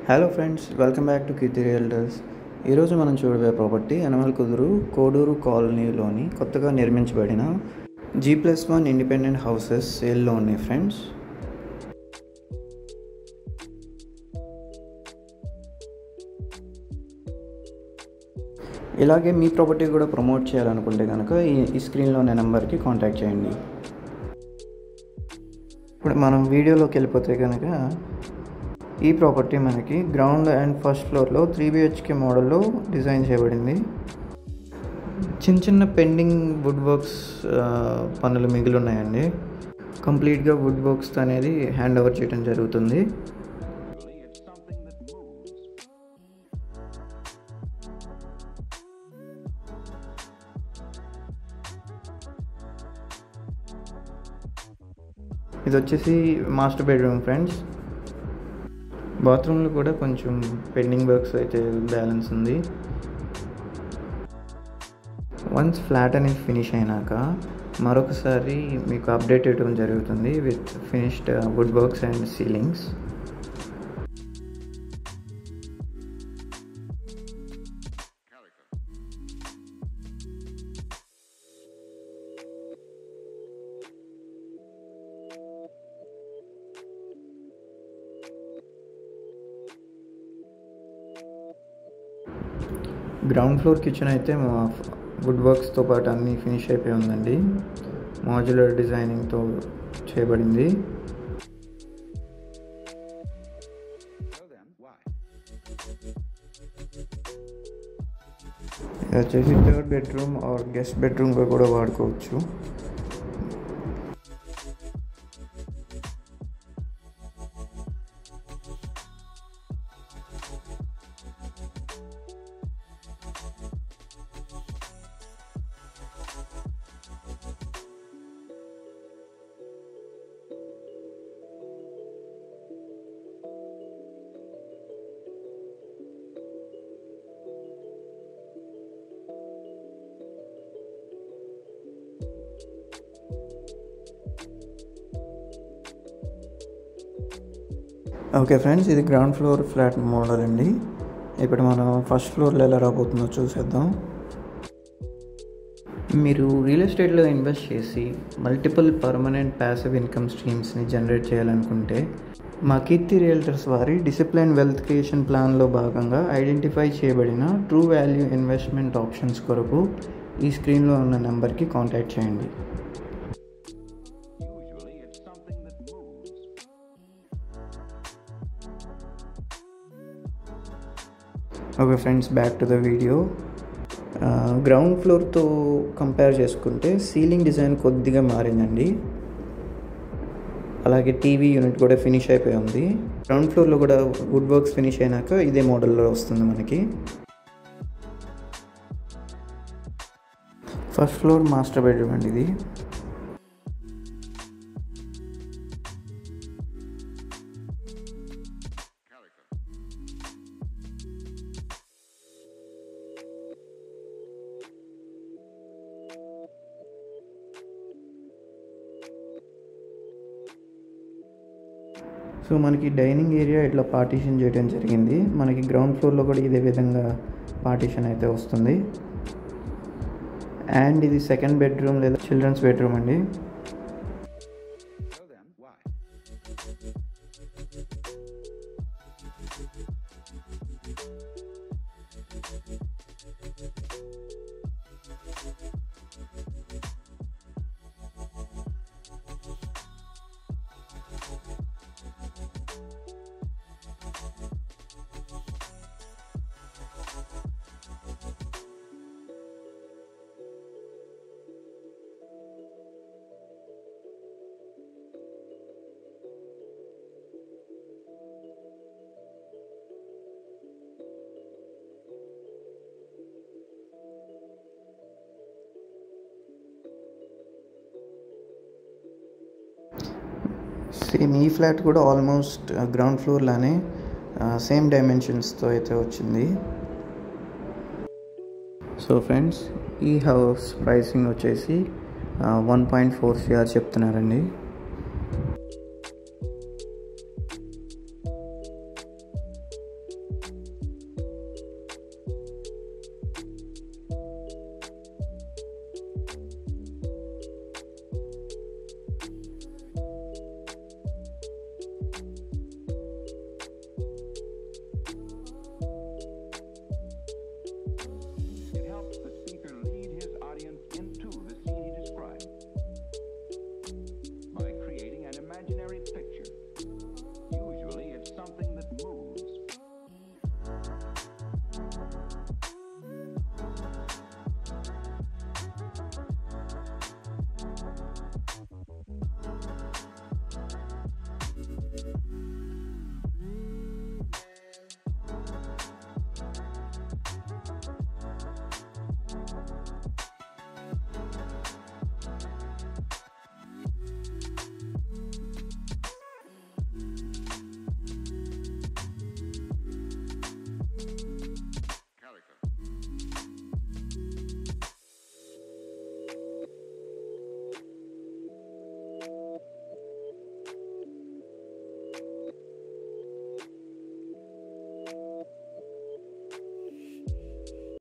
Hello friends, welcome back to Keerthi realtors. ఈరోజు మనం చూడబోయే ప్రాపర్టీ యనమల కుదురు కోడూరు కాలనీలోని కొత్తగా నిర్మించబడిన G+1 ఇండిపెండెంట్ హౌసెస్ సేల్లో ఉన్నాయి ఫ్రెండ్స్. ఇలాగే మీ ప్రాపర్టీ కూడా ప్రమోట్ చేయాలనుకుంటే కనుక ఈ స్క్రీన్లో ఉన్న నెంబర్కి కాంటాక్ట్ చేయండి. ఇప్పుడు మనం వీడియోలోకి వెళ్ళిపోతే కనుక ఈ ప్రాపర్టీ మనకి గ్రౌండ్ అండ్ ఫస్ట్ ఫ్లోర్లో 3 BHK మోడల్లో డిజైన్ చేయబడింది. చిన్న పెండింగ్ వుడ్ వర్క్స్ పనులు మిగిలి ఉన్నాయండి. కంప్లీట్గా వుడ్ వర్క్స్ అనేది హ్యాండ్ ఓవర్ చేయడం జరుగుతుంది. ఇది వచ్చేసి మాస్టర్ బెడ్రూమ్ ఫ్రెండ్స్. బాత్రూంలో కూడా కొంచెం పెండింగ్ వర్క్స్ అయితే బ్యాలెన్స్ ఉంది. వన్స్ ఫ్లాట్ అనేది ఫినిష్ అయినాక మరొకసారి మీకు అప్డేట్ ఇవ్వడం జరుగుతుంది with finished wood works and ceilings. Ground floor kitchen అయితే వుడ్ వర్క్స్తో పాటు అన్నీ ఫినిష్ అయిపోయి ఉందండి. మాడ్యులర్ డిజైనింగ్తో చేయబడింది. ఇది వచ్చేసి 3rd బెడ్రూమ్ ఆర్ గెస్ట్ బెడ్రూమ్గా కూడా వాడుకోవచ్చు. ఓకే ఫ్రెండ్స్, ఇది గ్రౌండ్ ఫ్లోర్ ఫ్లాట్ మోడల్ అండి. ఇప్పుడు మనం ఫస్ట్ ఫ్లోర్లో ఎలా రాబోతుందో చూసేద్దాం. మీరు రియల్ ఎస్టేట్లో ఇన్వెస్ట్ చేసి మల్టిపుల్ పర్మనెంట్ ప్యాసివ్ ఇన్కమ్ స్ట్రీమ్స్ని జనరేట్ చేయాలనుకుంటే మా కీర్తి రియల్టర్స్ వారి డిసిప్లైన్ వెల్త్ క్రియేషన్ ప్లాన్లో భాగంగా ఐడెంటిఫై చేయబడిన ట్రూ వాల్యూ ఇన్వెస్ట్మెంట్ ఆప్షన్స్ కొరకు ఈ స్క్రీన్లో ఉన్న నెంబర్కి కాంటాక్ట్ చేయండి. Okay friends, back to the video. Ground ఫ్లోర్తో కంపేర్ చేసుకుంటే సీలింగ్ డిజైన్ కొద్దిగా మారిందండి. అలాగే టీవీ యూనిట్ కూడా ఫినిష్ అయిపోయి ఉంది. గ్రౌండ్ ఫ్లోర్లో కూడా వుడ్ వర్క్స్ ఫినిష్ అయినాక ఇదే మోడల్లో వస్తుంది మనకి. ఫస్ట్ ఫ్లోర్ మాస్టర్ బెడ్రూమ్ అండి ఇది. సో మనకి డైనింగ్ ఏరియా ఇట్లా పార్టీషన్ చేయడం జరిగింది. మనకి గ్రౌండ్ ఫ్లోర్లో కూడా ఇదే విధంగా పార్టీషన్ అయితే వస్తుంది. అండ్ ఇది సెకండ్ బెడ్రూమ్ లేదా చిల్డ్రన్స్ బెడ్రూమ్ అండి. సేమ్ ఈ ఫ్లాట్ కూడా ఆల్మోస్ట్ గ్రౌండ్ ఫ్లోర్ లానే సేమ్ డైమెన్షన్స్తో అయితే వచ్చింది. సో ఫ్రెండ్స్, ఈ హౌస్ ప్రైసింగ్ వచ్చేసి 1.4 CR చెప్తున్నారండి.